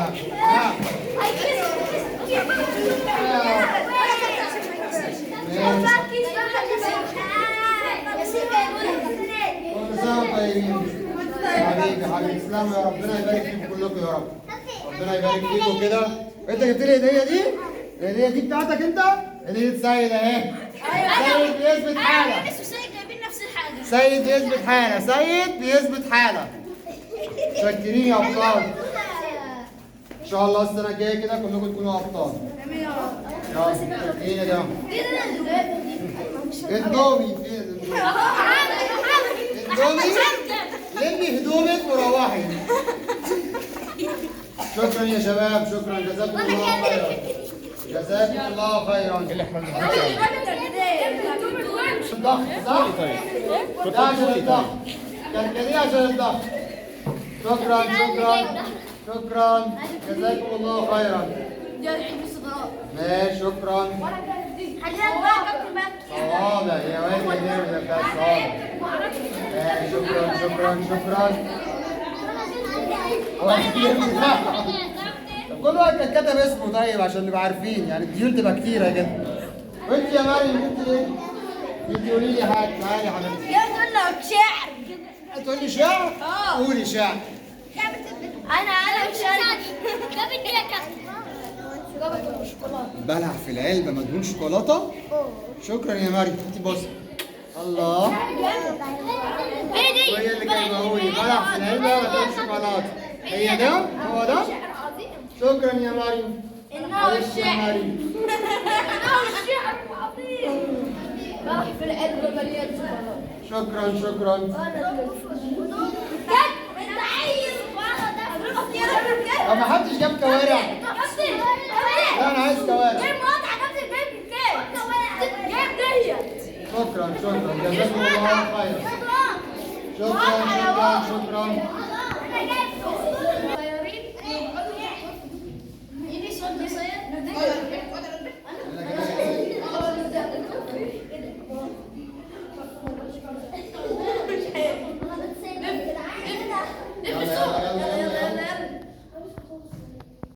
نعم نعم. كل سنة وانتم طيبين. حبيبي حبيبي تسلموا يا ربنا يبارك فيكم كلكم يا رب. ربنا يبارك فيكم كده. انت جبت لي الهديه دي؟ الهديه دي بتاعتك انت؟ هديه سيد اهي. سيد بيثبت حاله. سيد بيثبت حاله، سيد بيثبت حاله. متشكرين يا ابطال. ان شاء الله السنه الجايه كده كلكم تكونوا ابطال. امين يا رب. متشكرين يا جماعه. اندومي فين اندومي؟ لمي هدومك وروحي. شكرا يا شباب، شكرا، جزاكم الله خيرا. جزاكم الله خيرا. الضغط صح؟ ده عشان الضغط. كركديه عشان الضغط. شكرا شكرا شكرا، جزاكم الله خيرا. ماشي شكرا. صوابع يا واد يا كاس صوابع. ماشي شكرا شكرا شكرا. طب كل واحد كان كتب اسمه طيب عشان نبقى عارفين، يعني الديون تبقى كتيرة كده. وانت يا مريم انت ايه؟ انت قولي لي حاجة، تعالي يا حبيبتي. تقول له شعر. تقولي شعر؟ قولي شعر. انا مش بلع في العلبة مدهون شوكولاتة؟ شكرا يا مريم، انت بصي. الله. وهي اللي كان بقولي بلع في العلبة مدهون شوكولاتة. هي ده؟ هو ده؟ شكرا يا مريم. انه الشعر. مريم. انه الشعر عظيم. بلع في العلبة مليان شوكولاتة. شكرا شكرا. انت عايز طب ما حدش جاب كوارع. لا انا عايز كوارع. شكرا شكرا، جزاكم الله خيرا. شكرا شكرا شكرا. يلا يلا يلا